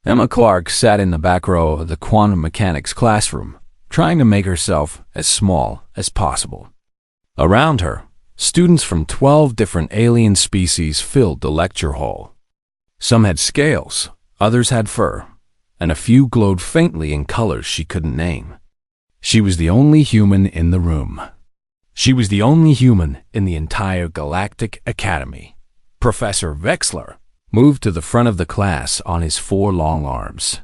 Emma Clark sat in the back row of the quantum mechanics classroom, trying to make herself as small as possible. Around her, students from 12 different alien species filled the lecture hall. Some had scales, others had fur, and a few glowed faintly in colors she couldn't name. She was the only human in the room. She was the only human in the entire Galactic Academy. Professor Wexler moved to the front of the class on his 4 long arms.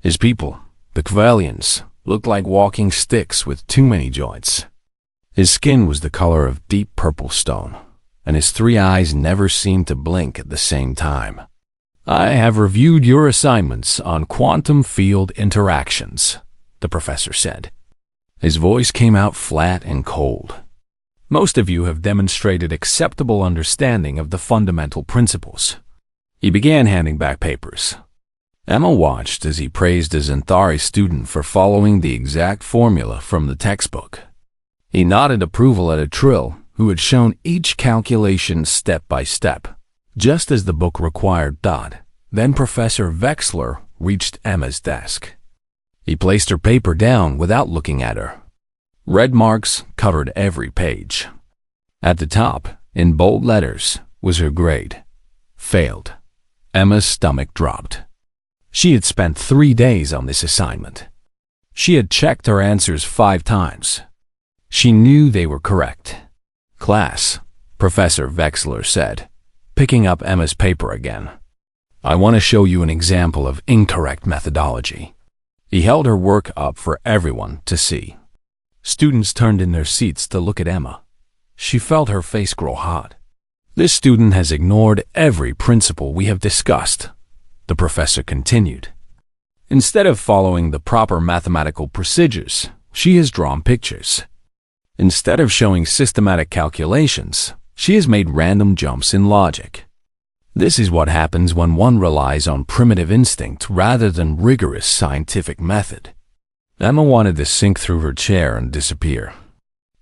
His people, the Kvalians, looked like walking sticks with too many joints. His skin was the color of deep purple stone, and his 3 eyes never seemed to blink at the same time. "I have reviewed your assignments on quantum field interactions," the professor said. His voice came out flat and cold. "Most of you have demonstrated acceptable understanding of the fundamental principles." He began handing back papers. Emma watched as he praised a Xanthari student for following the exact formula from the textbook. He nodded approval at a Trill who had shown each calculation step by step, just as the book required. Then Professor Wexler reached Emma's desk. He placed her paper down without looking at her. Red marks covered every page. At the top, in bold letters, was her grade. Failed. Emma's stomach dropped. She had spent 3 days on this assignment. She had checked her answers 5 times. She knew they were correct. "Class," Professor Wexler said, picking up Emma's paper again. "I want to show you an example of incorrect methodology." He held her work up for everyone to see. Students turned in their seats to look at Emma. She felt her face grow hot. "This student has ignored every principle we have discussed," the professor continued. "Instead of following the proper mathematical procedures, she has drawn pictures. Instead of showing systematic calculations, she has made random jumps in logic. This is what happens when one relies on primitive instinct rather than rigorous scientific method." Emma wanted to sink through her chair and disappear.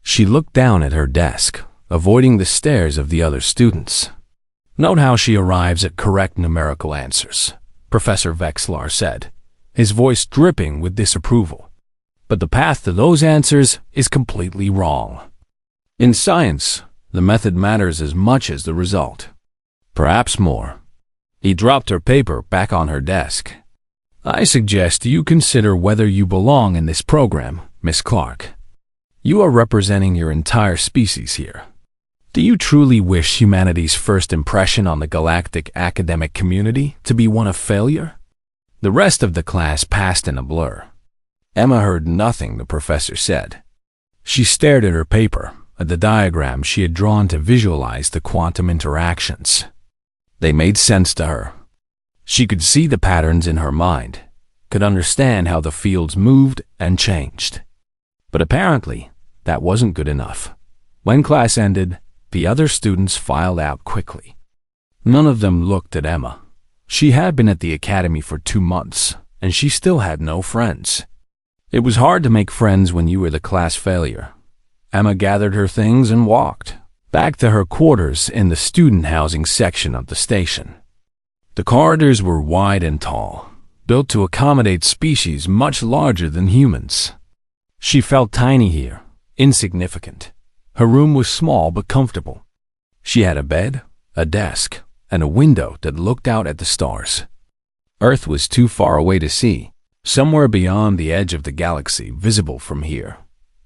She looked down at her desk, avoiding the stares of the other students. "Note how she arrives at correct numerical answers," Professor Wexler said, his voice dripping with disapproval. "But the path to those answers is completely wrong. In science, the method matters as much as the result. Perhaps more." He dropped her paper back on her desk. "I suggest you consider whether you belong in this program, Miss Clark. You are representing your entire species here. Do you truly wish humanity's first impression on the galactic academic community to be one of failure?" The rest of the class passed in a blur. Emma heard nothing the professor said. She stared at her paper, at the diagram she had drawn to visualize the quantum interactions. They made sense to her. She could see the patterns in her mind, could understand how the fields moved and changed. But apparently, that wasn't good enough. When class ended, the other students filed out quickly. None of them looked at Emma. She had been at the academy for 2 months, and she still had no friends. It was hard to make friends when you were the class failure. Emma gathered her things and walked back to her quarters in the student housing section of the station. The corridors were wide and tall, built to accommodate species much larger than humans. She felt tiny here, insignificant. Her room was small but comfortable. She had a bed, a desk, and a window that looked out at the stars. Earth was too far away to see, somewhere beyond the edge of the galaxy visible from here.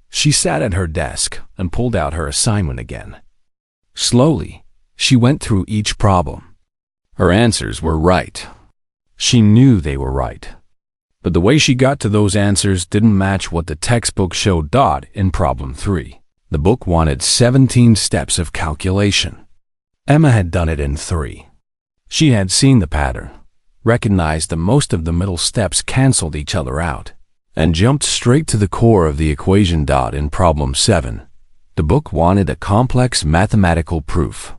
She sat at her desk and pulled out her assignment again. Slowly, she went through each problem. Her answers were right. She knew they were right. But the way she got to those answers didn't match what the textbook showed. In problem 3. The book wanted 17 steps of calculation. Emma had done it in 3. She had seen the pattern, recognized that most of the middle steps canceled each other out, and jumped straight to the core of the equation. In problem 7, the book wanted a complex mathematical proof.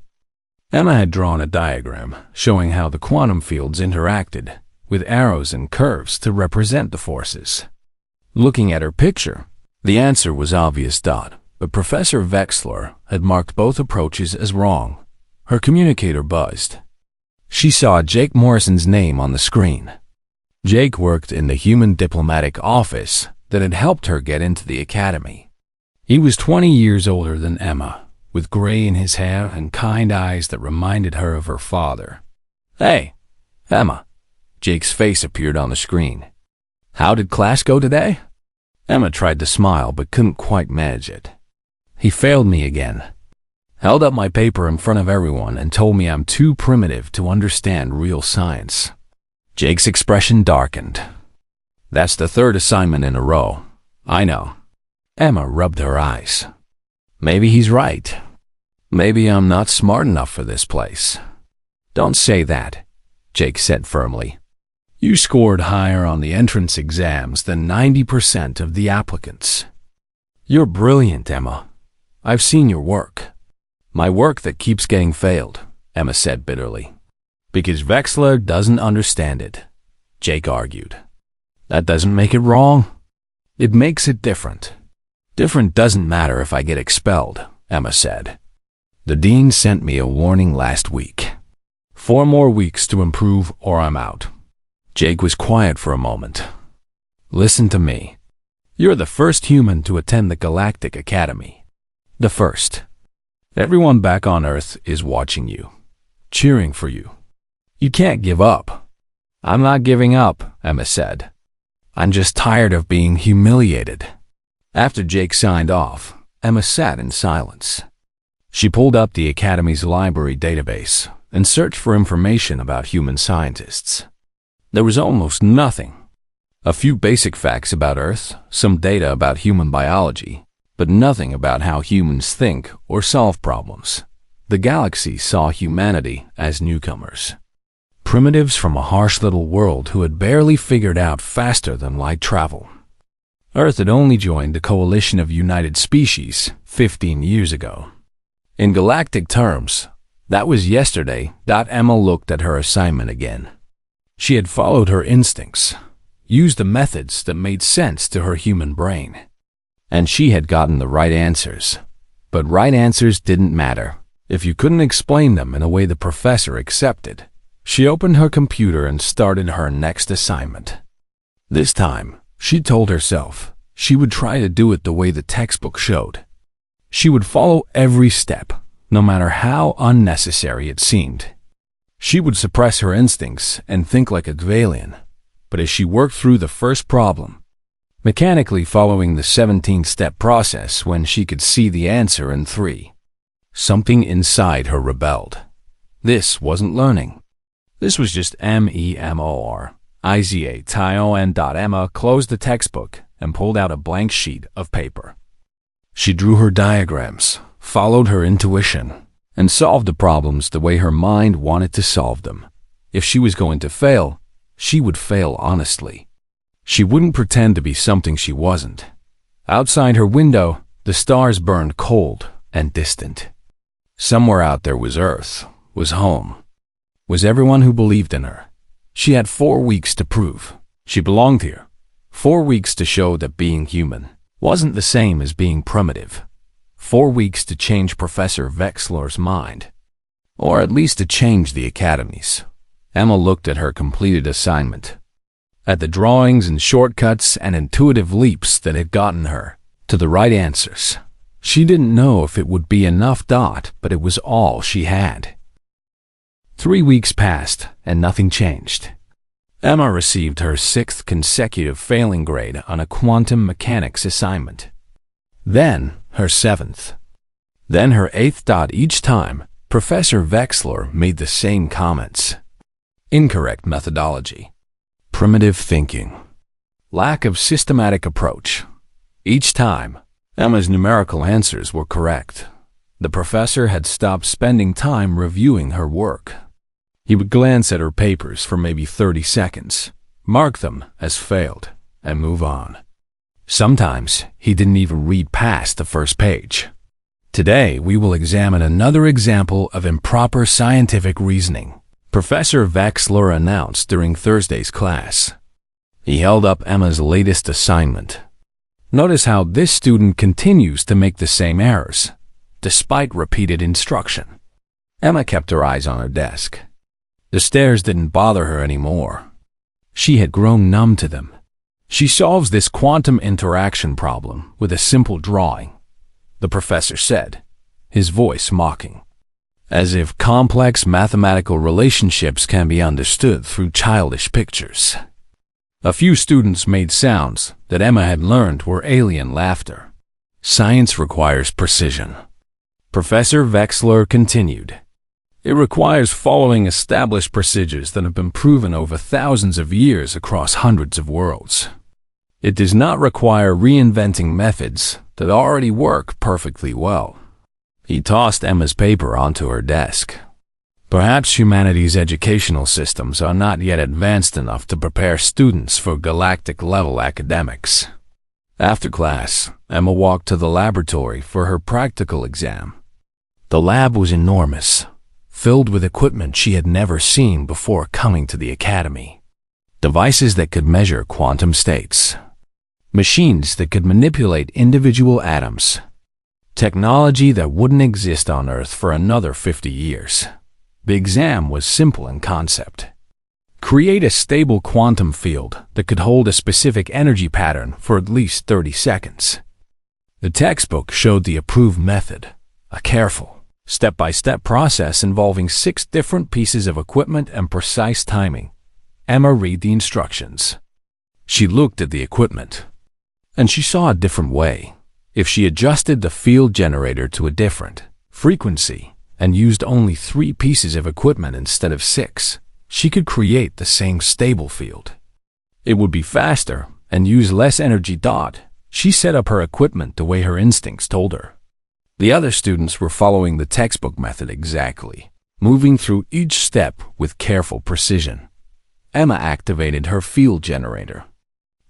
Emma had drawn a diagram showing how the quantum fields interacted, with arrows and curves to represent the forces. Looking at her picture, the answer was obvious. But Professor Wexler had marked both approaches as wrong. Her communicator buzzed. She saw Jake Morrison's name on the screen. Jake worked in the human diplomatic office that had helped her get into the academy. He was 20 years older than Emma, with gray in his hair and kind eyes that reminded her of her father. "Hey, Emma." Jake's face appeared on the screen. "How did class go today?" Emma tried to smile but couldn't quite manage it. "He failed me again. Held up my paper in front of everyone and told me I'm too primitive to understand real science." Jake's expression darkened. "That's the third assignment in a row. I know." Emma rubbed her eyes. "Maybe he's right. Maybe I'm not smart enough for this place." "Don't say that," Jake said firmly. "You scored higher on the entrance exams than 90% of the applicants. You're brilliant, Emma. I've seen your work." "My work that keeps getting failed," Emma said bitterly. "Because Wexler doesn't understand it," Jake argued. "That doesn't make it wrong. It makes it different." "Different doesn't matter if I get expelled," Emma said. "The dean sent me a warning last week. 4 more weeks to improve or I'm out." Jake was quiet for a moment. "Listen to me. You're the first human to attend the Galactic Academy. The first. Everyone back on Earth is watching you, cheering for you. You can't give up." "I'm not giving up," Emma said. "I'm just tired of being humiliated." After Jake signed off, Emma sat in silence. She pulled up the Academy's library database and searched for information about human scientists. There was almost nothing. A few basic facts about Earth, some data about human biology, but nothing about how humans think or solve problems. The galaxy saw humanity as newcomers. Primitives from a harsh little world who had barely figured out faster than light travel. Earth had only joined the coalition of united species 15 years ago. In galactic terms, that was yesterday. Emma looked at her assignment again. She had followed her instincts, used the methods that made sense to her human brain. And she had gotten the right answers. But right answers didn't matter if you couldn't explain them in a way the professor accepted. She opened her computer and started her next assignment. This time, she told herself she would try to do it the way the textbook showed. She would follow every step, no matter how unnecessary it seemed. She would suppress her instincts and think like a Dvalian. But as she worked through the first problem, mechanically following the 17-step process when she could see the answer in 3, something inside her rebelled. This wasn't learning. This was just MEMORIZA. Emma closed the textbook and pulled out a blank sheet of paper. She drew her diagrams, followed her intuition, and solved the problems the way her mind wanted to solve them. If she was going to fail, she would fail honestly. She wouldn't pretend to be something she wasn't. Outside her window, the stars burned cold and distant. Somewhere out there was Earth, was home, was everyone who believed in her. She had 4 weeks to prove she belonged here. 4 weeks to show that being human wasn't the same as being primitive. 4 weeks to change Professor Wexler's mind. Or at least to change the Academy's. Emma looked at her completed assignment, at the drawings and shortcuts and intuitive leaps that had gotten her to the right answers. She didn't know if it would be enough, but it was all she had. 3 weeks passed and nothing changed. Emma received her 6th consecutive failing grade on a quantum mechanics assignment. Then her 7th. Then her 8th. Each time, Professor Wexler made the same comments. Incorrect methodology. Primitive thinking. Lack of systematic approach. Each time, Emma's numerical answers were correct. The professor had stopped spending time reviewing her work. He would glance at her papers for maybe 30 seconds, mark them as failed, and move on. Sometimes he didn't even read past the first page. Today, we will examine another example of improper scientific reasoning, Professor Wexler announced during Thursday's class. He held up Emma's latest assignment. Notice how this student continues to make the same errors, despite repeated instruction. Emma kept her eyes on her desk. The stares didn't bother her anymore. She had grown numb to them. She solves this quantum interaction problem with a simple drawing, the professor said, his voice mocking, as if complex mathematical relationships can be understood through childish pictures. A few students made sounds that Emma had learned were alien laughter. Science requires precision. Professor Wechsler continued. It requires following established procedures that have been proven over thousands of years across hundreds of worlds. It does not require reinventing methods that already work perfectly well. He tossed Emma's paper onto her desk. Perhaps humanity's educational systems are not yet advanced enough to prepare students for galactic-level academics. After class, Emma walked to the laboratory for her practical exam. The lab was enormous, filled with equipment she had never seen before coming to the academy. Devices that could measure quantum states. Machines that could manipulate individual atoms. Technology that wouldn't exist on Earth for another 50 years. The exam was simple in concept. Create a stable quantum field that could hold a specific energy pattern for at least 30 seconds. The textbook showed the approved method, a careful, step-by-step process involving 6 different pieces of equipment and precise timing. Emma read the instructions. She looked at the equipment, and she saw a different way. If she adjusted the field generator to a different frequency and used only 3 pieces of equipment instead of 6, she could create the same stable field. It would be faster and use less energy. She set up her equipment the way her instincts told her. The other students were following the textbook method exactly, moving through each step with careful precision. Emma activated her field generator.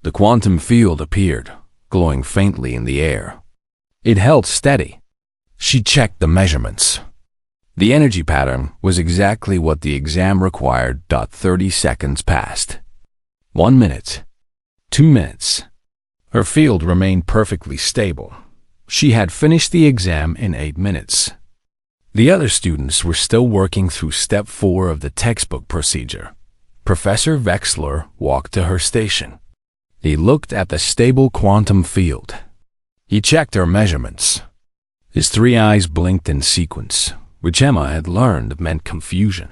The quantum field appeared, glowing faintly in the air. It held steady. She checked the measurements. The energy pattern was exactly what the exam required. 30 seconds passed. 1 minute. 2 minutes. Her field remained perfectly stable. She had finished the exam in 8 minutes. The other students were still working through step 4 of the textbook procedure. Professor Wechsler walked to her station. He looked at the stable quantum field. He checked her measurements. His 3 eyes blinked in sequence, which Emma had learned meant confusion.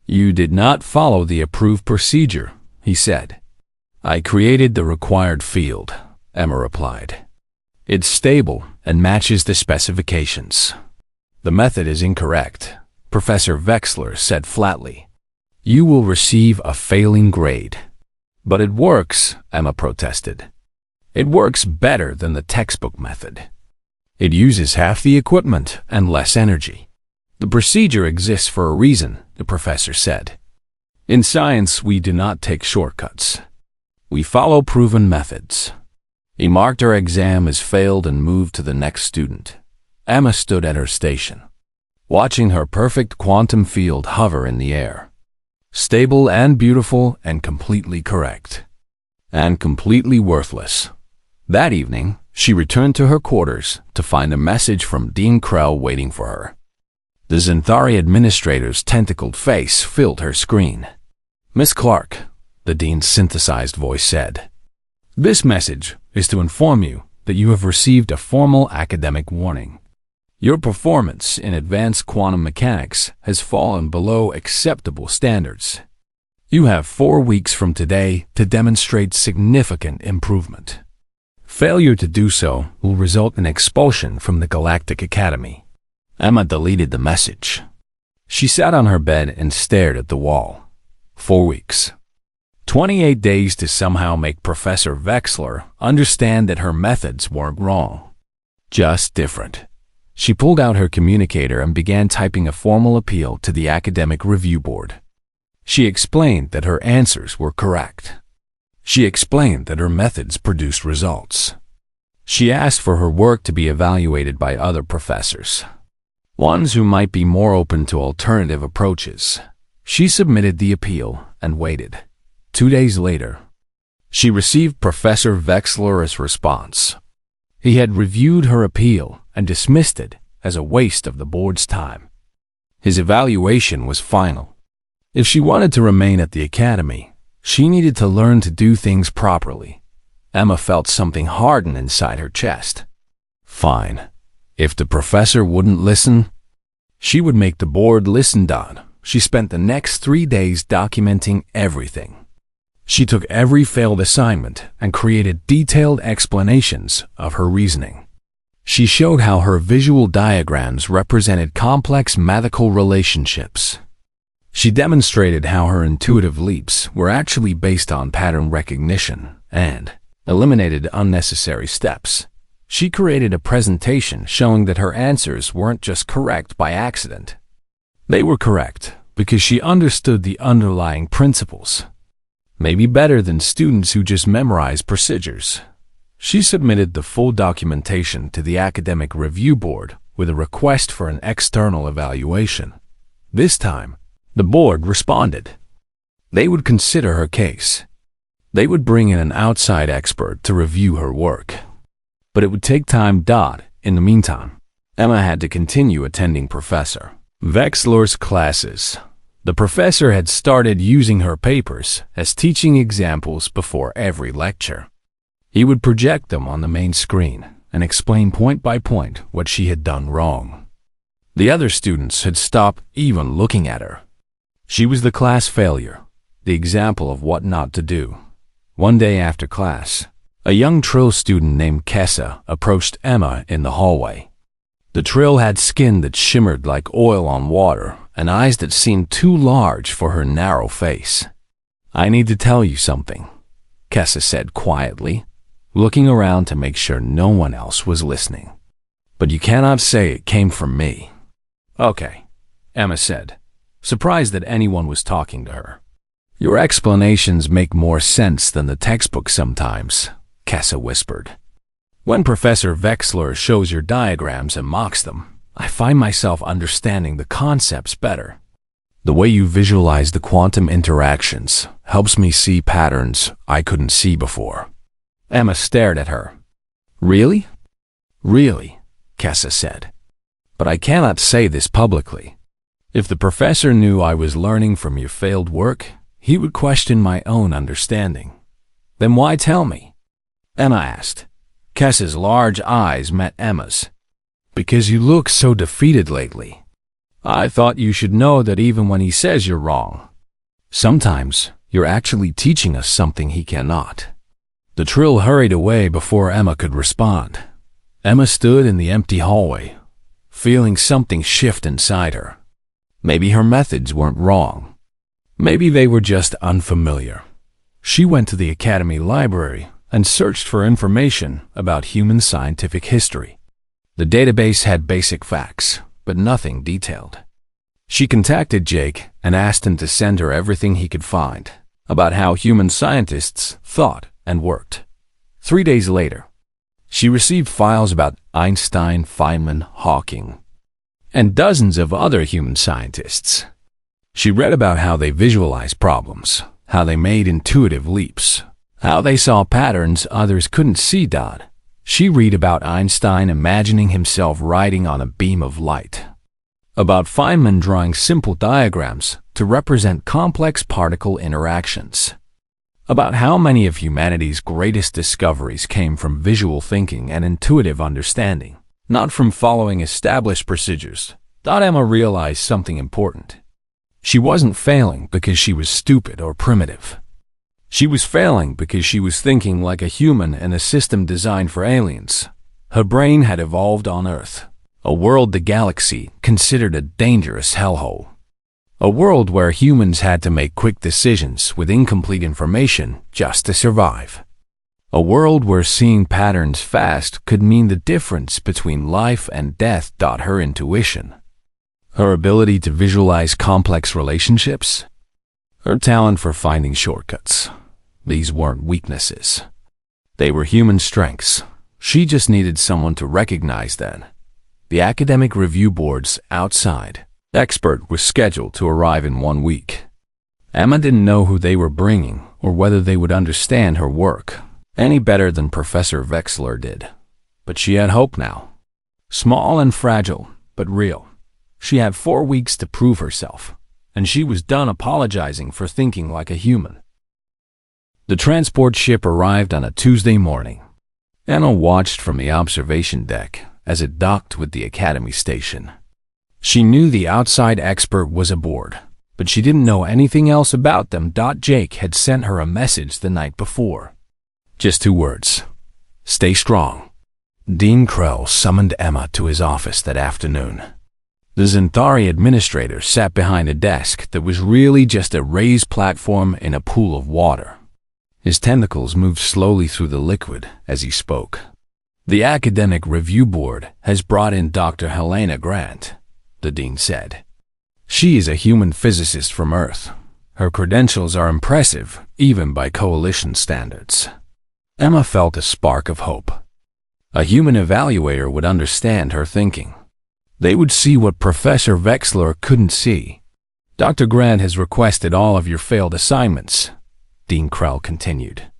"You did not follow the approved procedure," he said. "I created the required field," Emma replied. "It's stable and matches the specifications." "The method is incorrect," Professor Wechsler said flatly. "You will receive a failing grade." "But it works," Emma protested. "It works better than the textbook method. It uses half the equipment and less energy." "The procedure exists for a reason," the professor said. "In science, we do not take shortcuts. We follow proven methods." He marked her exam as failed and moved to the next student. Emma stood at her station, watching her perfect quantum field hover in the air. Stable and beautiful and completely correct. And completely worthless. That evening, she returned to her quarters to find a message from Dean Krell waiting for her. The Xanthari administrator's tentacled face filled her screen. "Miss Clark," the dean's synthesized voice said, "this message is to inform you that you have received a formal academic warning. Your performance in advanced quantum mechanics has fallen below acceptable standards. You have 4 weeks from today to demonstrate significant improvement. Failure to do so will result in expulsion from the Galactic Academy." Emma deleted the message. She sat on her bed and stared at the wall. 4 weeks. 28 days to somehow make Professor Wechsler understand that her methods weren't wrong, just different. She pulled out her communicator and began typing a formal appeal to the Academic Review Board. She explained that her answers were correct. She explained that her methods produced results. She asked for her work to be evaluated by other professors, ones who might be more open to alternative approaches. She submitted the appeal and waited. 2 days later, she received Professor Wechsler's response. He had reviewed her appeal and dismissed it as a waste of the board's time. His evaluation was final. If she wanted to remain at the academy, She needed to learn to do things properly. Emma felt something harden inside her chest. Fine. If the professor wouldn't listen, she would make the board listen. She spent the next 3 days documenting everything. She took every failed assignment and created detailed explanations of her reasoning. She showed how her visual diagrams represented complex mathematical relationships. She demonstrated how her intuitive leaps were actually based on pattern recognition and eliminated unnecessary steps. She created a presentation showing that her answers weren't just correct by accident. They were correct because she understood the underlying principles. Maybe better than students who just memorize procedures. She submitted the full documentation to the academic review board with a request for an external evaluation. This time, the board responded. They would consider her case. They would bring in an outside expert to review her work. But it would take time. In the meantime, Emma had to continue attending Professor Wechsler's classes. The professor had started using her papers as teaching examples before every lecture. He would project them on the main screen and explain point by point what she had done wrong. The other students had stopped even looking at her. She was the class failure, the example of what not to do. One day after class, a young Trill student named Kessa approached Emma in the hallway. The Trill had skin that shimmered like oil on water and eyes that seemed too large for her narrow face. "I need to tell you something," Kessa said quietly, looking around to make sure no one else was listening. "But you cannot say it came from me." "Okay," Emma said, surprised that anyone was talking to her. "Your explanations make more sense than the textbook sometimes," Kessa whispered. "When Professor Wechsler shows your diagrams and mocks them, I find myself understanding the concepts better. The way you visualize the quantum interactions helps me see patterns I couldn't see before." Emma stared at her. "Really?" "Really," Kessa said. "But I cannot say this publicly. If the professor knew I was learning from your failed work, he would question my own understanding." "Then why tell me?" Emma asked. Kessa's large eyes met Emma's. "Because you look so defeated lately. I thought you should know that even when he says you're wrong, sometimes you're actually teaching us something he cannot." The Trill hurried away before Emma could respond. Emma stood in the empty hallway, feeling something shift inside her. Maybe her methods weren't wrong. Maybe they were just unfamiliar. She went to the Academy library and searched for information about human scientific history. The database had basic facts, but nothing detailed. She contacted Jake and asked him to send her everything he could find about how human scientists thought and worked. 3 days later, she received files about Einstein, Feynman, Hawking, and dozens of other human scientists. She read about how they visualized problems, how they made intuitive leaps, how they saw patterns others couldn't see. She read about Einstein imagining himself riding on a beam of light, about Feynman drawing simple diagrams to represent complex particle interactions, about how many of humanity's greatest discoveries came from visual thinking and intuitive understanding, not from following established procedures. Emma realized something important. She wasn't failing because she was stupid or primitive. She was failing because she was thinking like a human in a system designed for aliens. Her brain had evolved on Earth, a world the galaxy considered a dangerous hellhole. A world where humans had to make quick decisions with incomplete information just to survive. A world where seeing patterns fast could mean the difference between life and death. Her intuition, her ability to visualize complex relationships, her talent for finding shortcuts. These weren't weaknesses. They were human strengths. She just needed someone to recognize that. The academic review board's outside expert was scheduled to arrive in 1 week. Emma didn't know who they were bringing or whether they would understand her work any better than Professor Wechsler did. But she had hope now. Small and fragile, but real. She had 4 weeks to prove herself, and she was done apologizing for thinking like a human. The transport ship arrived on a Tuesday morning. Emma watched from the observation deck as it docked with the Academy station. She knew the outside expert was aboard, but she didn't know anything else about them. Jake had sent her a message the night before. Just 2 words. Stay strong. Dean Krell summoned Emma to his office that afternoon. The Zentari administrator sat behind a desk that was really just a raised platform in a pool of water. His tentacles moved slowly through the liquid as he spoke. The Academic Review Board has brought in Dr. Helena Grant, the dean said. She is a human physicist from Earth. Her credentials are impressive, even by coalition standards. Emma felt a spark of hope. A human evaluator would understand her thinking. They would see what Professor Wexler couldn't see. Dr. Grant has requested all of your failed assignments, Dean Krell continued.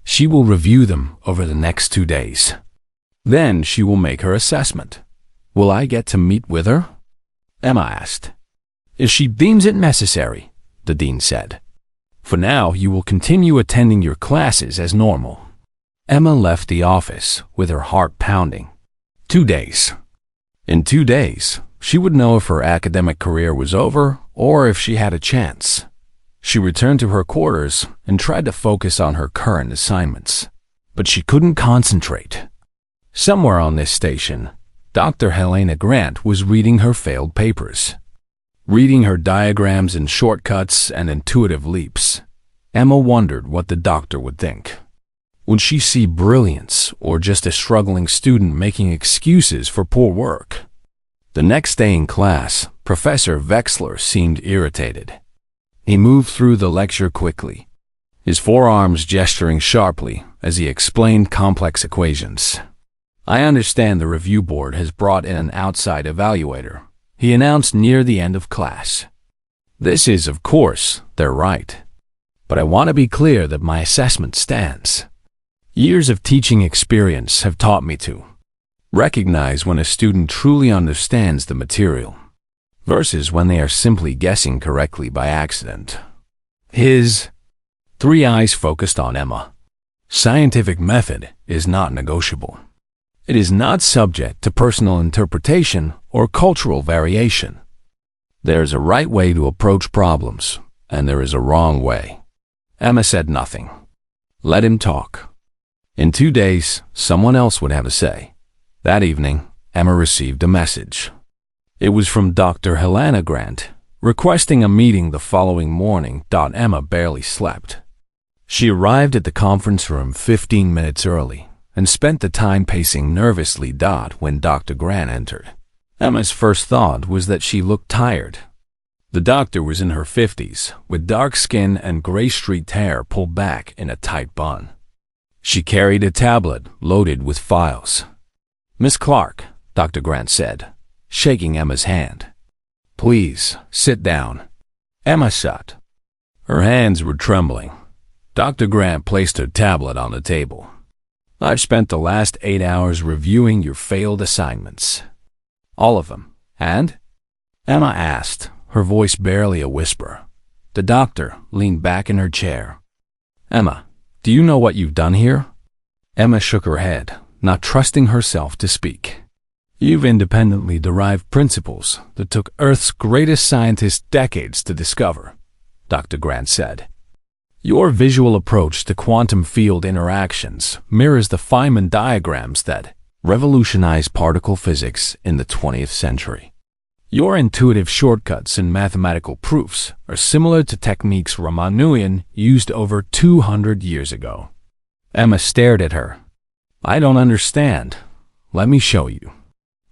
She will review them over the next 2 days. Then she will make her assessment. Will I get to meet with her? Emma asked. If she deems it necessary, the dean said. For now, you will continue attending your classes as normal. Emma left the office with her heart pounding. 2 days. In 2 days, she would know if her academic career was over or if she had a chance. She returned to her quarters and tried to focus on her current assignments, but she couldn't concentrate. Somewhere on this station, Dr. Helena Grant was reading her failed papers. Reading her diagrams and shortcuts and intuitive leaps, Emma wondered what the doctor would think. Would she see brilliance or just a struggling student making excuses for poor work? The next day in class, Professor Wexler seemed irritated. He moved through the lecture quickly, his forearms gesturing sharply as he explained complex equations. I understand the review board has brought in an outside evaluator, he announced near the end of class. This is, of course, their right. But I want to be clear that my assessment stands. Years of teaching experience have taught me to recognize when a student truly understands the material versus when they are simply guessing correctly by accident. His 3 eyes focused on Emma. Scientific method is not negotiable. It is not subject to personal interpretation or cultural variation. There is a right way to approach problems, and there is a wrong way. Emma said nothing. Let him talk. In 2 days, someone else would have a say. That evening, Emma received a message. It was from Dr. Helena Grant, requesting a meeting the following morning. Emma barely slept. She arrived at the conference room 15 minutes early and spent the time pacing nervously. When Dr. Grant entered, Emma's first thought was that she looked tired. The doctor was in her 50s, with dark skin and gray-streaked hair pulled back in a tight bun. She carried a tablet loaded with files. Miss Clark, Dr. Grant said, shaking Emma's hand. Please, sit down. Emma sat. Her hands were trembling. Dr. Grant placed her tablet on the table. I've spent the last 8 hours reviewing your failed assignments. All of them. And? Emma asked, her voice barely a whisper. The doctor leaned back in her chair. Emma, do you know what you've done here? Emma shook her head, not trusting herself to speak. You've independently derived principles that took Earth's greatest scientists decades to discover, Dr. Grant said. Your visual approach to quantum field interactions mirrors the Feynman diagrams that revolutionized particle physics in the 20th century. Your intuitive shortcuts and mathematical proofs are similar to techniques Ramanujan used over 200 years ago. Emma stared at her. I don't understand. Let me show you.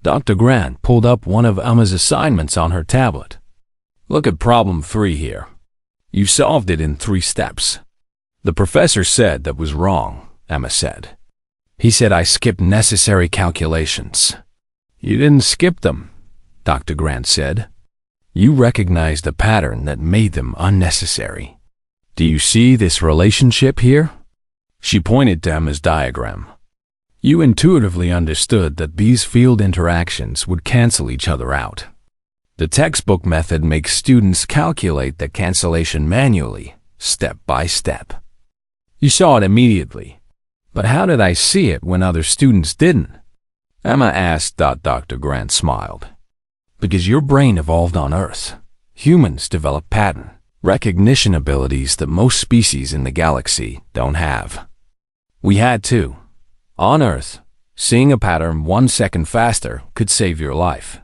Dr. Grant pulled up one of Emma's assignments on her tablet. Look at problem 3 here. You solved it in 3 steps. The professor said that was wrong, Emma said. He said I skipped necessary calculations. You didn't skip them, Dr. Grant said. You recognized a pattern that made them unnecessary. Do you see this relationship here? She pointed to Emma's diagram. You intuitively understood that these field interactions would cancel each other out. The textbook method makes students calculate the cancellation manually, step by step. You saw it immediately. But how did I see it when other students didn't? Emma asked. Dr. Grant smiled. Because your brain evolved on Earth. Humans develop pattern recognition abilities that most species in the galaxy don't have. We had to. On Earth, seeing a pattern 1 second faster could save your life.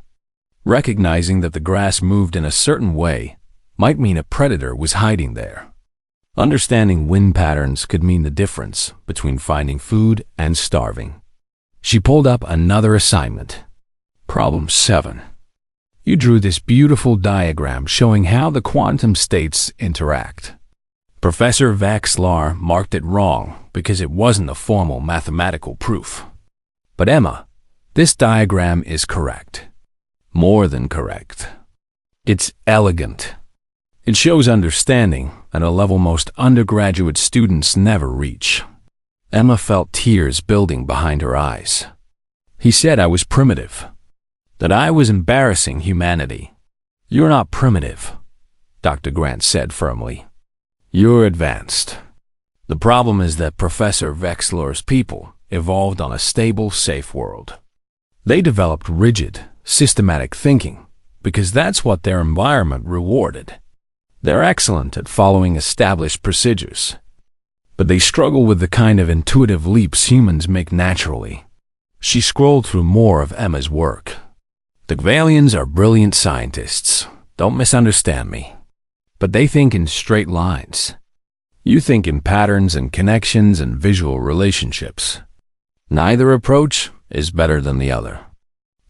Recognizing that the grass moved in a certain way might mean a predator was hiding there. Understanding wind patterns could mean the difference between finding food and starving. She pulled up another assignment. Problem 7. You drew this beautiful diagram showing how the quantum states interact. Professor Vexlar marked it wrong because it wasn't a formal mathematical proof. But Emma, this diagram is correct. More than correct. It's elegant. It shows understanding at a level most undergraduate students never reach. Emma felt tears building behind her eyes. He said I was primitive. That I was embarrassing humanity. You're not primitive, Dr. Grant said firmly. You're advanced. The problem is that Professor Vexlar's people evolved on a stable, safe world. They developed rigid, systematic thinking because that's what their environment rewarded. They're excellent at following established procedures, but they struggle with the kind of intuitive leaps humans make naturally. She scrolled through more of Emma's work. The Gvalians are brilliant scientists, don't misunderstand me. But they think in straight lines. You think in patterns and connections and visual relationships. Neither approach is better than the other.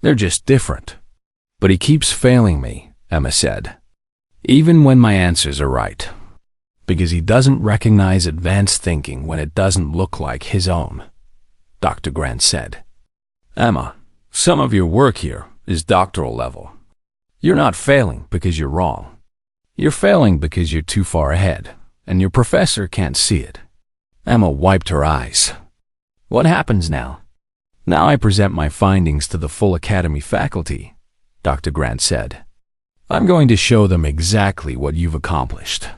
They're just different. But he keeps failing me, Emma said. Even when my answers are right. Because he doesn't recognize advanced thinking when it doesn't look like his own, Dr. Grant said. Emma, some of your work here is doctoral level. You're not failing because you're wrong. You're failing because you're too far ahead, and your professor can't see it. Emma wiped her eyes. What happens now? Now I present my findings to the full Academy faculty, Dr. Grant said. I'm going to show them exactly what you've accomplished.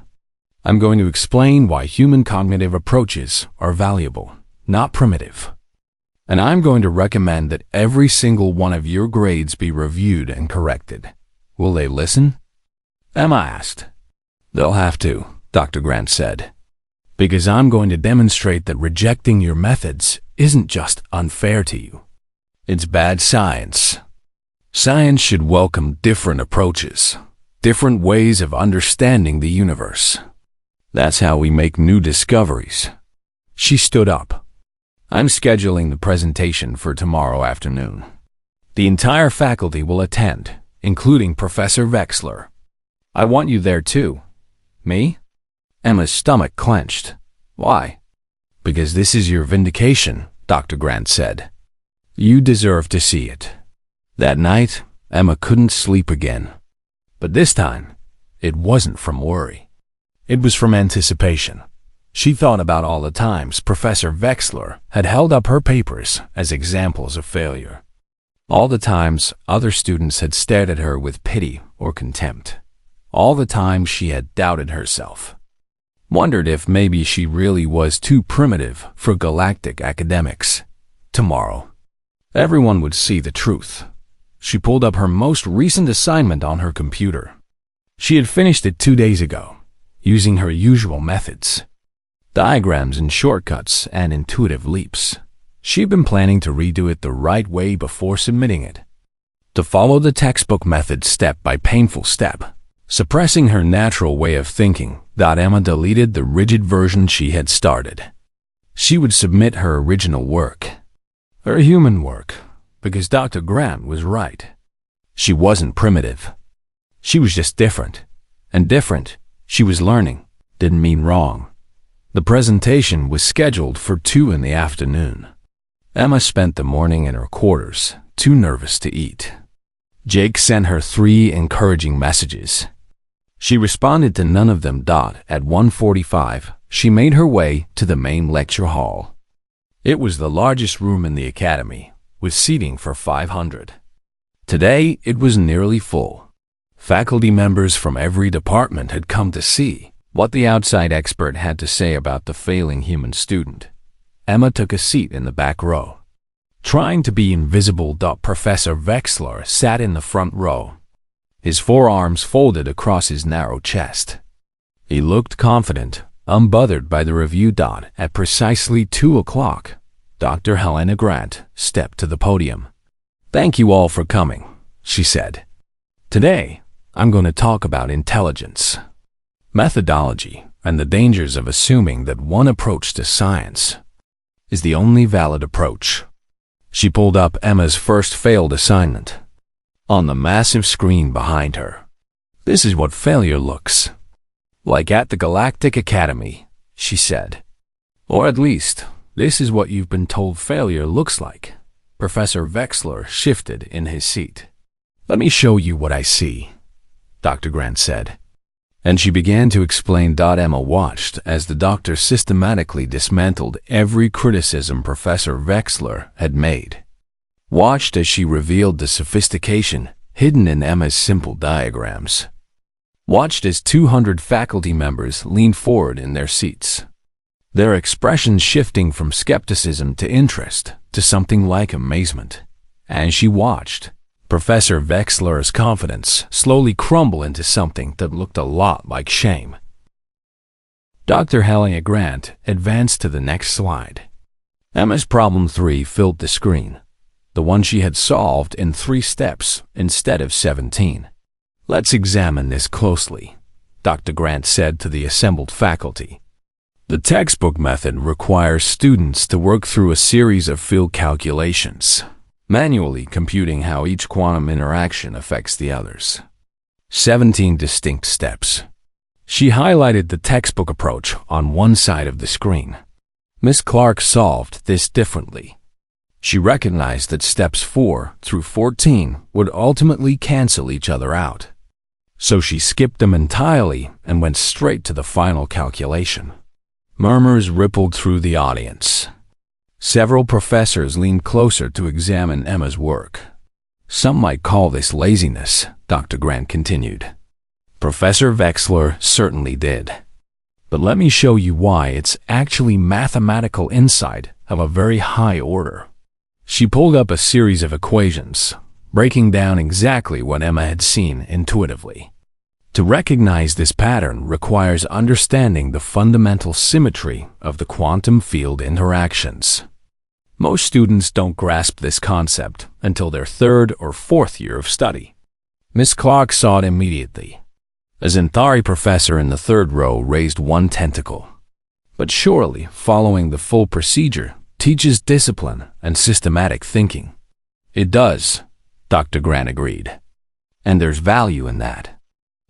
I'm going to explain why human cognitive approaches are valuable, not primitive. And I'm going to recommend that every single one of your grades be reviewed and corrected. Will they listen? Emma asked. They'll have to, Dr. Grant said. Because I'm going to demonstrate that rejecting your methods isn't just unfair to you. It's bad science. Science should welcome different approaches, different ways of understanding the universe. That's how we make new discoveries. She stood up. I'm scheduling the presentation for tomorrow afternoon. The entire faculty will attend, including Professor Vexlar. I want you there too. Me? Emma's stomach clenched. Why? Because this is your vindication, Dr. Grant said. You deserve to see it. That night, Emma couldn't sleep again. But this time, it wasn't from worry. It was from anticipation. She thought about all the times Professor Vexlar had held up her papers as examples of failure. All the times other students had stared at her with pity or contempt. All the times she had doubted herself. Wondered if maybe she really was too primitive for galactic academics. Tomorrow, everyone would see the truth. She pulled up her most recent assignment on her computer. She had finished it 2 days ago, using her usual methods. Diagrams and shortcuts and intuitive leaps. She'd been planning to redo it the right way before submitting it. To follow the textbook method step by painful step, suppressing her natural way of thinking, Emma deleted the rigid version she had started. She would submit her original work. Her human work, because Dr. Grant was right. She wasn't primitive. She was just different. And different, she was learning, didn't mean wrong. The presentation was scheduled for 2 in the afternoon. Emma spent the morning in her quarters, too nervous to eat. Jake sent her 3 encouraging messages. She responded to none of them. At 1:45, she made her way to the main lecture hall. It was the largest room in the academy, with seating for 500. Today, it was nearly full. Faculty members from every department had come to see, what the outside expert had to say about the failing human student. Emma took a seat in the back row. Trying to be invisible, Professor Wexler sat in the front row, his forearms folded across his narrow chest. He looked confident, unbothered by the review. At precisely 2 o'clock, Dr. Helena Grant stepped to the podium. "Thank you all for coming," she said. "Today, I'm going to talk about intelligence, methodology, and the dangers of assuming that one approach to science is the only valid approach." She pulled up Emma's first failed assignment on the massive screen behind her. "This is what failure looks like at the Galactic Academy," she said. "Or at least, this is what you've been told failure looks like." Professor Wexler shifted in his seat. "Let me show you what I see," Dr. Grant said. And she began to explain. Emma watched as the doctor systematically dismantled every criticism Professor Wexler had made. Watched as she revealed the sophistication hidden in Emma's simple diagrams. Watched as 200 faculty members leaned forward in their seats, their expressions shifting from skepticism to interest to something like amazement. As she watched, Professor Wexler's confidence slowly crumble into something that looked a lot like shame. Dr. Helena Grant advanced to the next slide. Emma's problem 3 filled the screen, the one she had solved in 3 steps instead of 17. "Let's examine this closely," Dr. Grant said to the assembled faculty. "The textbook method requires students to work through a series of field calculations, manually computing how each quantum interaction affects the others. 17 distinct steps." She highlighted the textbook approach on one side of the screen. Miss Clark solved this differently. She recognized that steps 4 through 14 would ultimately cancel each other out. So she skipped them entirely and went straight to the final calculation. Murmurs rippled through the audience. Several professors leaned closer to examine Emma's work. "Some might call this laziness," Dr. Grant continued. Professor Wexler certainly did. "But let me show you why it's actually mathematical insight of a very high order." She pulled up a series of equations, breaking down exactly what Emma had seen intuitively. To recognize this pattern requires understanding the fundamental symmetry of the quantum field interactions. Most students don't grasp this concept until their 3rd or 4th year of study. Miss Clark saw it immediately. A Zenthari professor in the 3rd row raised one tentacle. "But surely following the full procedure teaches discipline and systematic thinking." "It does," Dr. Grant agreed. "And there's value in that.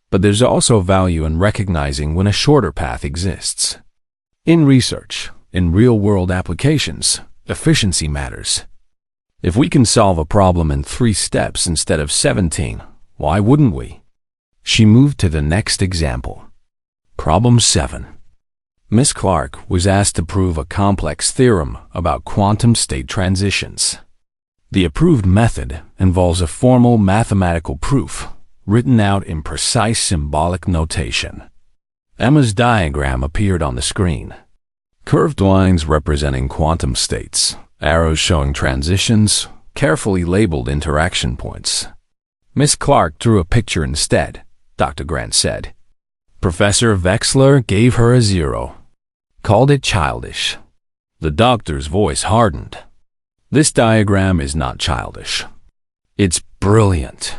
But there's also value in recognizing when a shorter path exists. In research, in real-world applications, efficiency matters. If we can solve a problem in 3 steps instead of 17, why wouldn't we?" She moved to the next example. Problem 7. Miss Clark was asked to prove a complex theorem about quantum state transitions. The approved method involves a formal mathematical proof written out in precise symbolic notation. Emma's diagram appeared on the screen. Curved lines representing quantum states, arrows showing transitions, carefully labeled interaction points. Miss Clark drew a picture instead, Dr. Grant said. Professor Wexler gave her a 0. Called it childish. The doctor's voice hardened. This diagram is not childish. It's brilliant.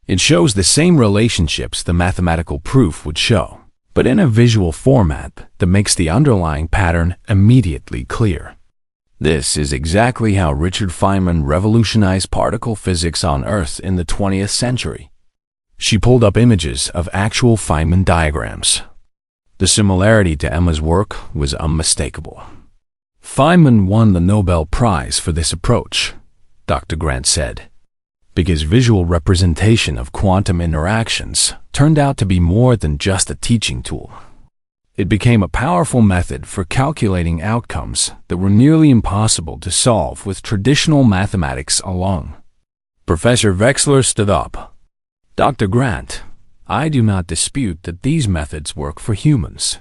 It shows the same relationships the mathematical proof would show, but in a visual format that makes the underlying pattern immediately clear. This is exactly how Richard Feynman revolutionized particle physics on Earth in the 20th century. She pulled up images of actual Feynman diagrams. The similarity to Emma's work was unmistakable. Feynman won the Nobel Prize for this approach, Dr. Grant said, because visual representation of quantum interactions turned out to be more than just a teaching tool. It became a powerful method for calculating outcomes that were nearly impossible to solve with traditional mathematics alone. Professor Wexler stood up. Dr. Grant, I do not dispute that these methods work for humans.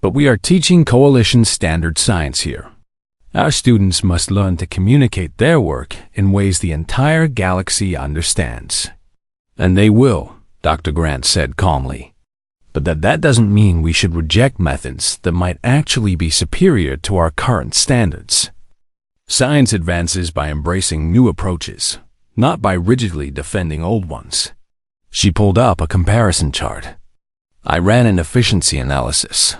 But we are teaching coalition standard science here. Our students must learn to communicate their work in ways the entire galaxy understands. And they will, Dr. Grant said calmly. But that doesn't mean we should reject methods that might actually be superior to our current standards. Science advances by embracing new approaches, not by rigidly defending old ones. She pulled up a comparison chart. I ran an efficiency analysis.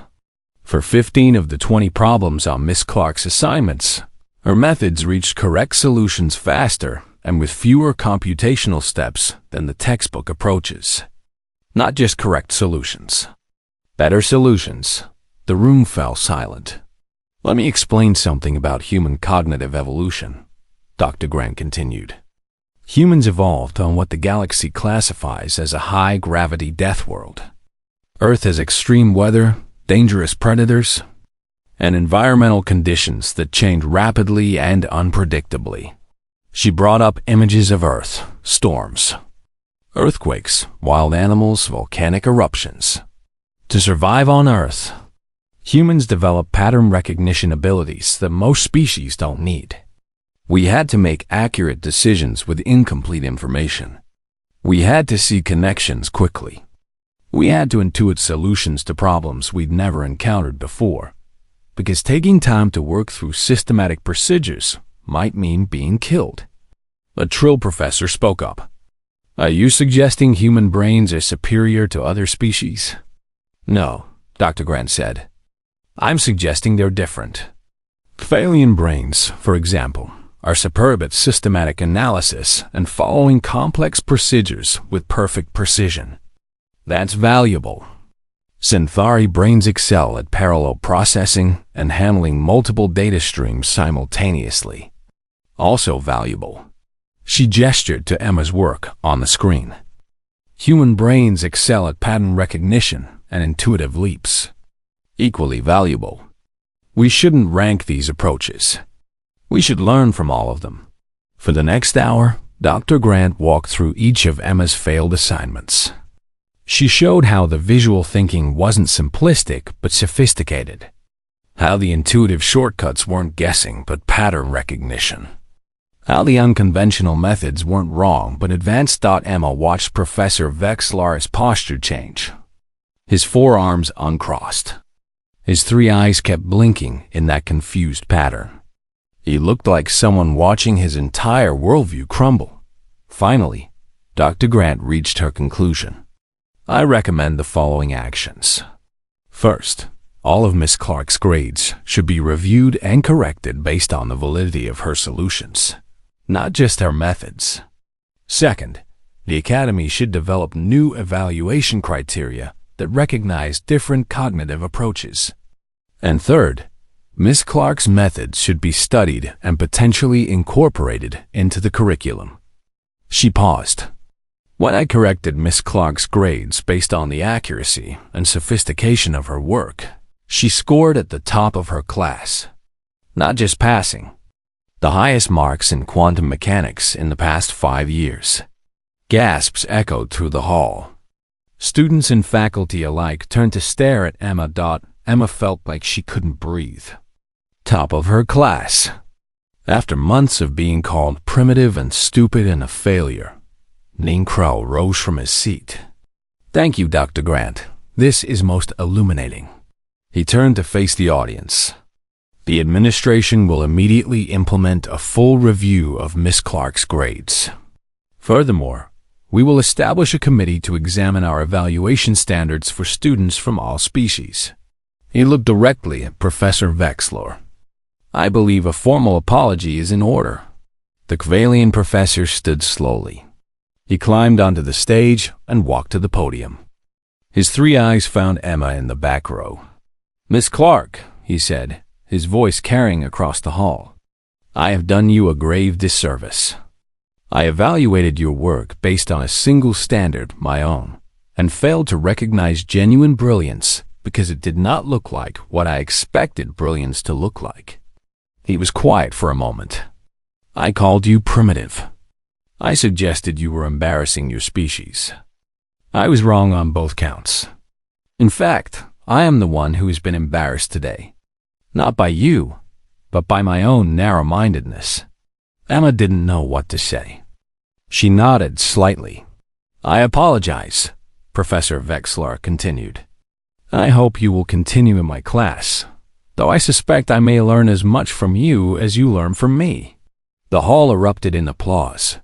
For 15 of the 20 problems on Miss Clark's assignments, her methods reached correct solutions faster and with fewer computational steps than the textbook approaches. Not just correct solutions. Better solutions. The room fell silent. Let me explain something about human cognitive evolution, Dr. Grant continued. Humans evolved on what the galaxy classifies as a high-gravity death world. Earth has extreme weather, dangerous predators, and environmental conditions that change rapidly and unpredictably. She brought up images of Earth, storms, earthquakes, wild animals, volcanic eruptions. To survive on Earth, humans develop pattern recognition abilities that most species don't need. We had to make accurate decisions with incomplete information. We had to see connections quickly. We had to intuit solutions to problems we'd never encountered before, because taking time to work through systematic procedures might mean being killed. A Trill professor spoke up. Are you suggesting human brains are superior to other species? No, Dr. Grant said. I'm suggesting they're different. Phalian brains, for example, are superb at systematic analysis and following complex procedures with perfect precision. That's valuable. Centauri brains excel at parallel processing and handling multiple data streams simultaneously. Also valuable. She gestured to Emma's work on the screen. Human brains excel at pattern recognition and intuitive leaps. Equally valuable. We shouldn't rank these approaches. We should learn from all of them. For the next hour, Dr. Grant walked through each of Emma's failed assignments. She showed how the visual thinking wasn't simplistic but sophisticated. How the intuitive shortcuts weren't guessing but pattern recognition. How the unconventional methods weren't wrong but advanced. Emma watched Professor Vexlar's posture change. His forearms uncrossed. His three eyes kept blinking in that confused pattern. He looked like someone watching his entire worldview crumble. Finally, Dr. Grant reached her conclusion. I recommend the following actions. First, all of Miss Clark's grades should be reviewed and corrected based on the validity of her solutions, not just her methods. Second, the Academy should develop new evaluation criteria that recognize different cognitive approaches. And third, Miss Clark's methods should be studied and potentially incorporated into the curriculum. She paused. When I corrected Miss Clark's grades based on the accuracy and sophistication of her work, she scored at the top of her class. Not just passing. The highest marks in quantum mechanics in the past 5 years. Gasps echoed through the hall. Students and faculty alike turned to stare at Emma. Emma felt like she couldn't breathe. Top of her class. After months of being called primitive and stupid and a failure, Ning Crow rose from his seat. Thank you, Dr. Grant. This is most illuminating. He turned to face the audience. The administration will immediately implement a full review of Miss Clark's grades. Furthermore, we will establish a committee to examine our evaluation standards for students from all species. He looked directly at Professor Vexlar. I believe a formal apology is in order. The Kvalian professor stood slowly. He climbed onto the stage and walked to the podium. His three eyes found Emma in the back row. Miss Clark, he said, his voice carrying across the hall. I have done you a grave disservice. I evaluated your work based on a single standard, my own, and failed to recognize genuine brilliance because it did not look like what I expected brilliance to look like. He was quiet for a moment. I called you primitive. I suggested you were embarrassing your species. I was wrong on both counts. In fact, I am the one who has been embarrassed today. Not by you, but by my own narrow-mindedness." Emma didn't know what to say. She nodded slightly. "I apologize," Professor Vexler continued. "I hope you will continue in my class, though I suspect I may learn as much from you as you learn from me." The hall erupted in applause.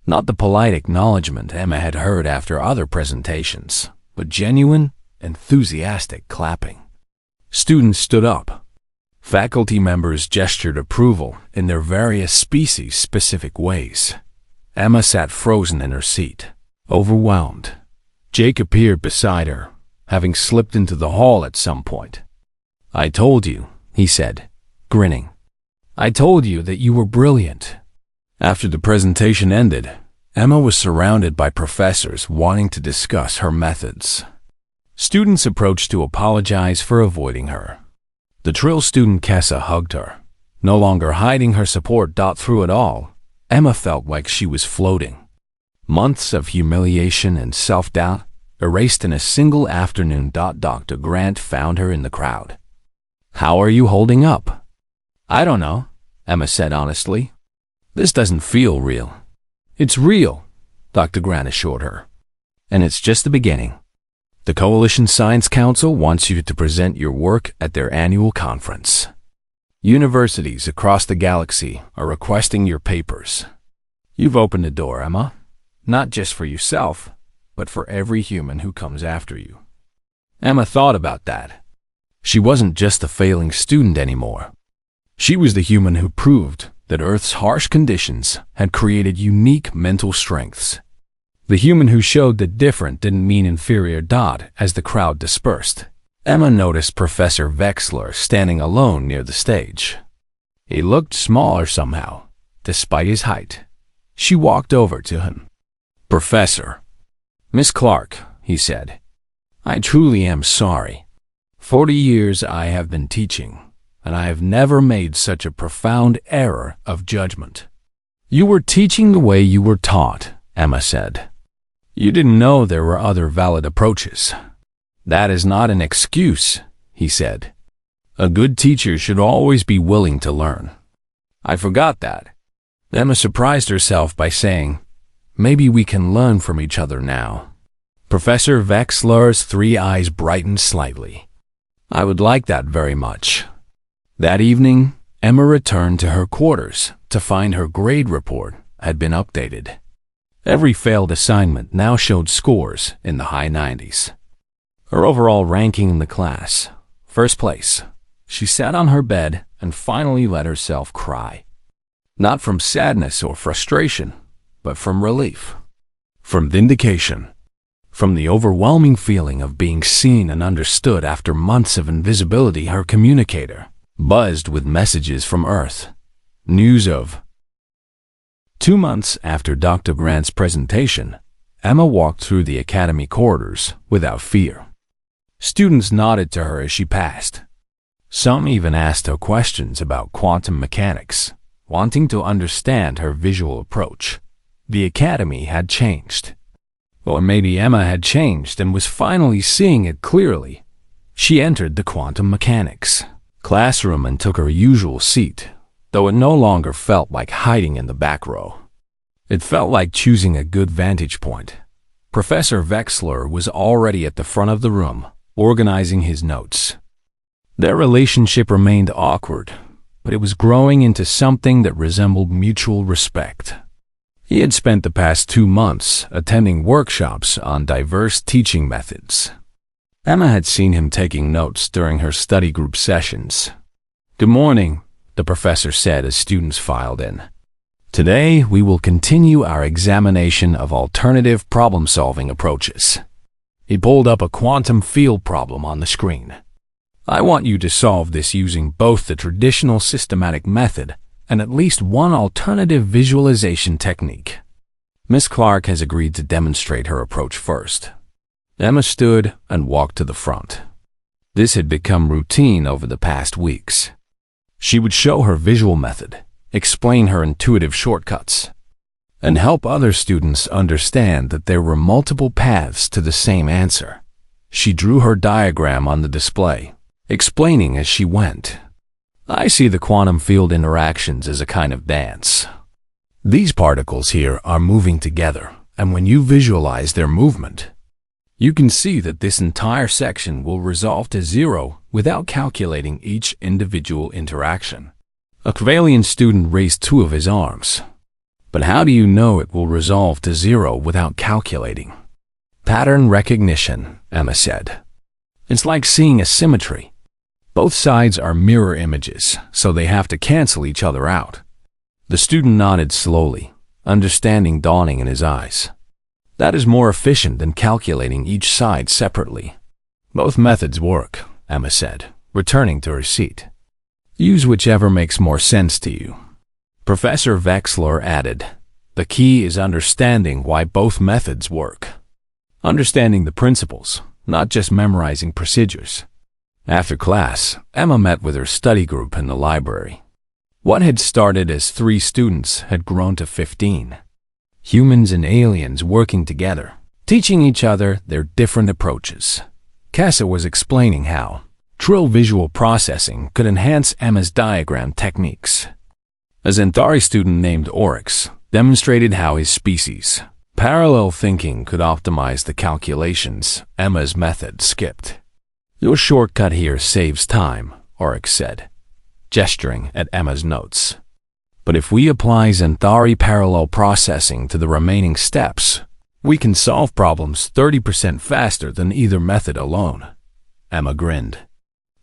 Not the polite acknowledgement Emma had heard after other presentations, but genuine, enthusiastic clapping. Students stood up. Faculty members gestured approval in their various species-specific ways. Emma sat frozen in her seat, overwhelmed. Jake appeared beside her, having slipped into the hall at some point. "I told you," he said, grinning. "I told you that you were brilliant." After the presentation ended, Emma was surrounded by professors wanting to discuss her methods. Students approached to apologize for avoiding her. The Trill student Kessa hugged her. No longer hiding her support. Through it all, Emma felt like she was floating. Months of humiliation and self-doubt erased in a single afternoon. Dr. Grant found her in the crowd. "How are you holding up?" "I don't know," Emma said honestly. "This doesn't feel real." "It's real," Dr. Grant assured her. "And it's just the beginning. The Coalition Science Council wants you to present your work at their annual conference. Universities across the galaxy are requesting your papers. You've opened a door, Emma, not just for yourself, but for every human who comes after you." Emma thought about that. She wasn't just a failing student anymore. She was the human who proved that Earth's harsh conditions had created unique mental strengths. The human who showed that different didn't mean inferior. As the crowd dispersed, Emma noticed Professor Vexler standing alone near the stage. He looked smaller somehow, despite his height. She walked over to him. "Professor." "Miss Clark," he said, "I truly am sorry. 40 years I have been teaching, and I have never made such a profound error of judgment." "You were teaching the way you were taught," Emma said. "You didn't know there were other valid approaches." "That is not an excuse," he said. "A good teacher should always be willing to learn." "I forgot that." Emma surprised herself by saying, "Maybe we can learn from each other now." Professor Vexler's 3 eyes brightened slightly. "I would like that very much." That evening, Emma returned to her quarters to find her grade report had been updated. Every failed assignment now showed scores in the high 90s. Her overall ranking in the class, first place. She sat on her bed and finally let herself cry. Not from sadness or frustration, but from relief. From vindication. From the overwhelming feeling of being seen and understood after months of invisibility. Her communicator buzzed with messages from Earth. News of. 2 months after Dr. Grant's presentation, Emma walked through the academy corridors without fear. Students nodded to her as she passed. Some even asked her questions about quantum mechanics, wanting to understand her visual approach. The academy had changed. Or maybe Emma had changed and was finally seeing it clearly. She entered the quantum mechanics classroom and took her usual seat, though it no longer felt like hiding in the back row. It felt like choosing a good vantage point. Professor Vexler was already at the front of the room, organizing his notes. Their relationship remained awkward, but it was growing into something that resembled mutual respect. He had spent the past 2 months attending workshops on diverse teaching methods. Emma had seen him taking notes during her study group sessions. "Good morning," the professor said as students filed in. "Today, we will continue our examination of alternative problem-solving approaches." He pulled up a quantum field problem on the screen. "I want you to solve this using both the traditional systematic method and at least one alternative visualization technique. Miss Clark has agreed to demonstrate her approach first." Emma stood and walked to the front. This had become routine over the past weeks. She would show her visual method, explain her intuitive shortcuts. and help other students understand that there were multiple paths to the same answer. She drew her diagram on the display, explaining as she went. I see the quantum field interactions as a kind of dance. These particles here are moving together, and when you visualize their movement, you can see that this entire section will resolve to zero without calculating each individual interaction. A Kavalian student raised two of his arms. But how do you know it will resolve to zero without calculating? Pattern recognition, Emma said. It's like seeing a symmetry. Both sides are mirror images, so they have to cancel each other out. The student nodded slowly, understanding dawning in his eyes. That is more efficient than calculating each side separately. Both methods work, Emma said, returning to her seat. Use whichever makes more sense to you. Professor Vexler added, the key is understanding why both methods work. Understanding the principles, not just memorizing procedures. After class, Emma met with her study group in the library. What had started as 3 students had grown to 15. Humans and aliens working together, teaching each other their different approaches. Casa was explaining how trill visual processing could enhance Emma's diagram techniques. A Zentari student named Oryx demonstrated how his species' parallel thinking could optimize the calculations Emma's method skipped. Your shortcut here saves time, Oryx said, gesturing at Emma's notes. But if we apply Zentari parallel processing to the remaining steps, we can solve problems 30% faster than either method alone. Emma grinned.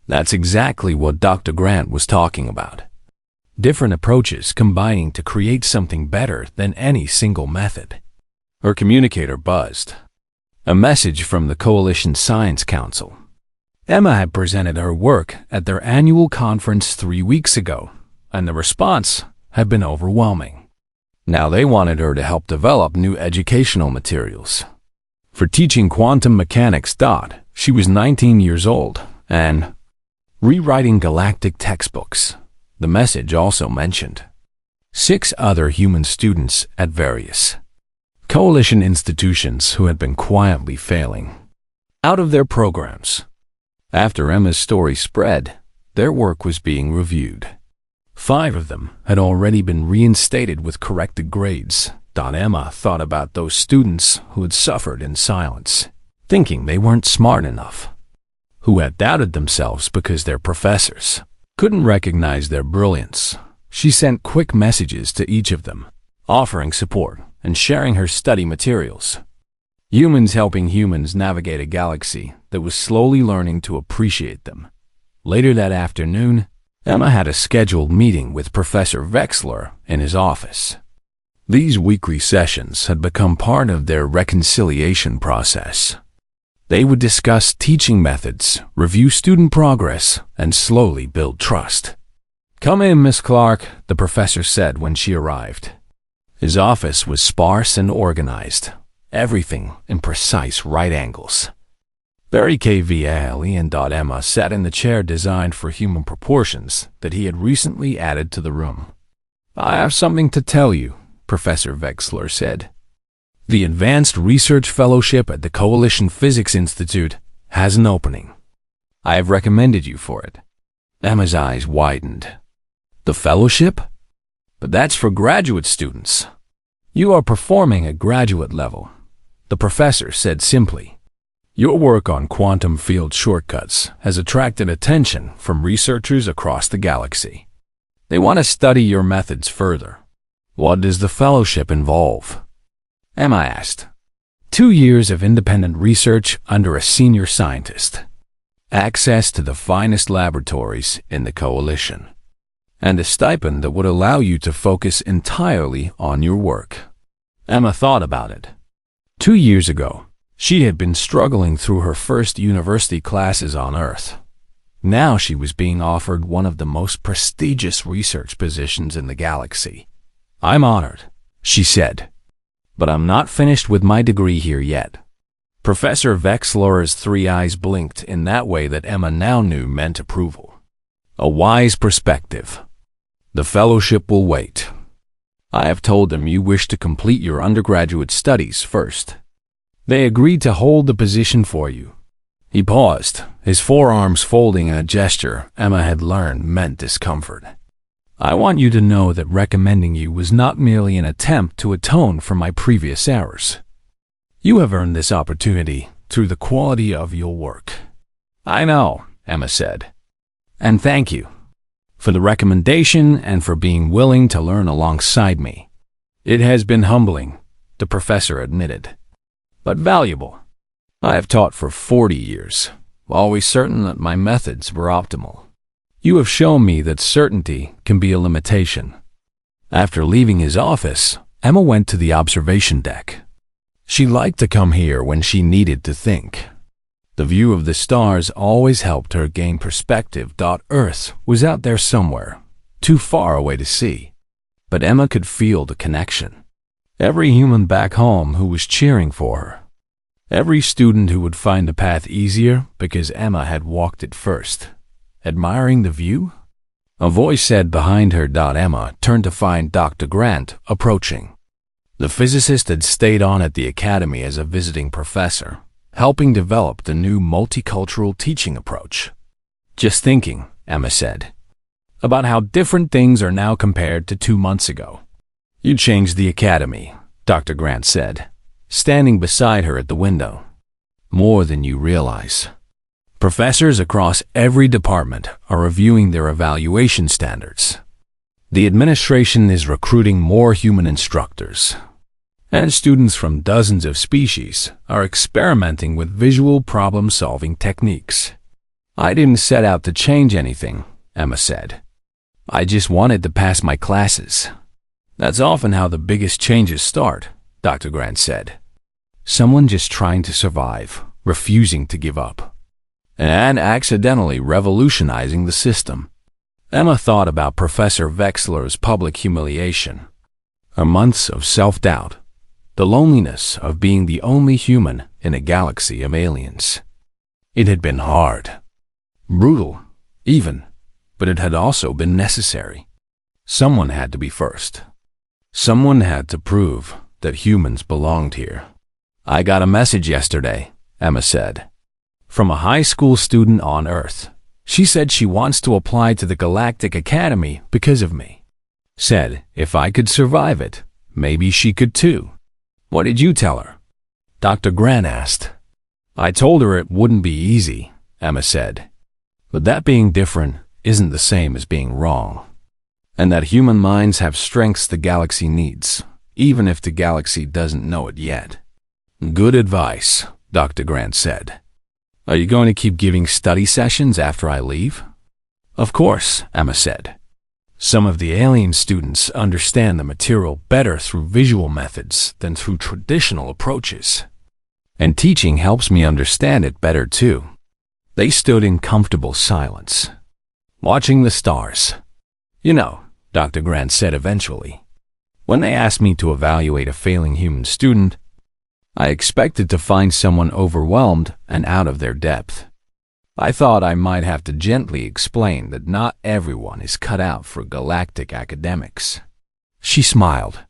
That's exactly what Dr. Grant was talking about. Different approaches combining to create something better than any single method. Her communicator buzzed. A message from the Coalition Science Council. Emma had presented her work at their annual conference 3 weeks ago, and the response had been overwhelming. Now they wanted her to help develop new educational materials. For teaching quantum mechanics. She was 19 years old, and rewriting galactic textbooks. The message also mentioned 6 other human students at various coalition institutions who had been quietly failing out of their programs. After Emma's story spread, their work was being reviewed. 5 of them had already been reinstated with corrected grades. Emma thought about those students who had suffered in silence, thinking they weren't smart enough, who had doubted themselves because their professors couldn't recognize their brilliance. She sent quick messages to each of them, offering support and sharing her study materials. Humans helping humans navigate a galaxy that was slowly learning to appreciate them. Later that afternoon, Emma had a scheduled meeting with Professor Vexler in his office. These weekly sessions had become part of their reconciliation process. They would discuss teaching methods, review student progress, and slowly build trust. Come in, Miss Clark, the professor said when she arrived. His office was sparse and organized, everything in precise right angles. Barry KVALE and Emma sat in the chair designed for human proportions that he had recently added to the room. I have something to tell you, Professor Vexler said. The Advanced Research Fellowship at the Coalition Physics Institute has an opening. I have recommended you for it. Emma's eyes widened. The fellowship? But that's for graduate students. You are performing at graduate level, the professor said simply. Your work on quantum field shortcuts has attracted attention from researchers across the galaxy. They want to study your methods further. What does the fellowship involve? Emma asked. 2 years of independent research under a senior scientist. Access to the finest laboratories in the coalition. And a stipend that would allow you to focus entirely on your work. Emma thought about it. 2 years ago, she had been struggling through her first university classes on Earth. Now she was being offered one of the most prestigious research positions in the galaxy. I'm honored, she said. But I'm not finished with my degree here yet. Professor Vexler's 3 eyes blinked in that way that Emma now knew meant approval. A wise perspective. The fellowship will wait. I have told them you wish to complete your undergraduate studies first. They agreed to hold the position for you." He paused, his forearms folding in a gesture Emma had learned meant discomfort. "I want you to know that recommending you was not merely an attempt to atone for my previous errors. You have earned this opportunity through the quality of your work." "I know," Emma said. "And thank you for the recommendation and for being willing to learn alongside me. It has been humbling," the professor admitted, "but valuable. I have taught for 40 years, always certain that my methods were optimal. You have shown me that certainty can be a limitation." After leaving his office, Emma went to the observation deck. She liked to come here when she needed to think. The view of the stars always helped her gain perspective. Earth was out there somewhere, too far away to see. But Emma could feel the connection. Every human back home who was cheering for her. Every student who would find the path easier because Emma had walked it first. Admiring the view? A voice said behind her. Emma turned to find Dr. Grant approaching. The physicist had stayed on at the academy as a visiting professor, helping develop the new multicultural teaching approach. "Just thinking," Emma said, "about how different things are now compared to 2 months ago." "You changed the academy," Dr. Grant said, standing beside her at the window. "More than you realize. Professors across every department are reviewing their evaluation standards. The administration is recruiting more human instructors. And students from dozens of species are experimenting with visual problem-solving techniques." "I didn't set out to change anything," Emma said. "I just wanted to pass my classes." "That's often how the biggest changes start," Dr. Grant said. "Someone just trying to survive, refusing to give up, and accidentally revolutionizing the system." Emma thought about Professor Wexler's public humiliation, her months of self-doubt, the loneliness of being the only human in a galaxy of aliens. It had been hard, brutal, even, but it had also been necessary. Someone had to be first. Someone had to prove that humans belonged here. "I got a message yesterday," Emma said, "from a high school student on Earth. She said she wants to apply to the Galactic Academy because of me. Said if I could survive it, maybe she could too." "What did you tell her?" Dr. Grant asked. "I told her it wouldn't be easy," Emma said, "but that being different isn't the same as being wrong, and that human minds have strengths the galaxy needs, even if the galaxy doesn't know it yet." "Good advice," Dr. Grant said. "Are you going to keep giving study sessions after I leave?" "Of course," Emma said. "Some of the alien students understand the material better through visual methods than through traditional approaches. And teaching helps me understand it better too." They stood in comfortable silence, watching the stars. "You know," Dr. Grant said eventually, "when they asked me to evaluate a failing human student, I expected to find someone overwhelmed and out of their depth. I thought I might have to gently explain that not everyone is cut out for galactic academics." She smiled.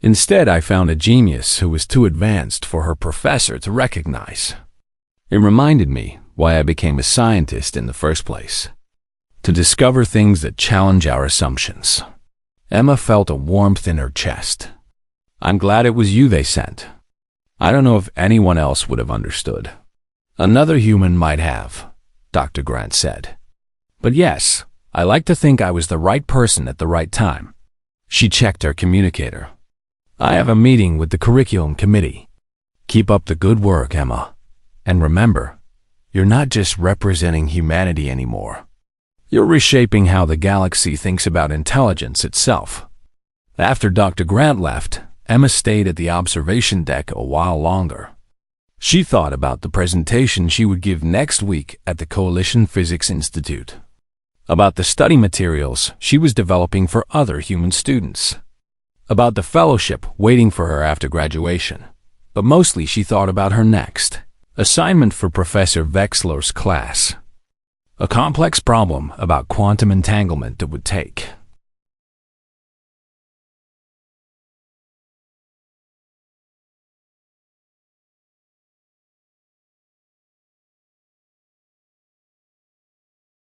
"Instead, I found a genius who was too advanced for her professor to recognize. It reminded me why I became a scientist in the first place. To discover things that challenge our assumptions." Emma felt a warmth in her chest. "I'm glad it was you they sent. I don't know if anyone else would have understood." "Another human might have," Dr. Grant said. "But yes, I like to think I was the right person at the right time." She checked her communicator. "I have a meeting with the curriculum committee. Keep up the good work, Emma. And remember, you're not just representing humanity anymore. You're reshaping how the galaxy thinks about intelligence itself." After Dr. Grant left, Emma stayed at the observation deck a while longer. She thought about the presentation she would give next week at the Coalition Physics Institute, about the study materials she was developing for other human students, about the fellowship waiting for her after graduation. But mostly she thought about her next assignment for Professor Wexler's class, a complex problem about quantum entanglement it would take.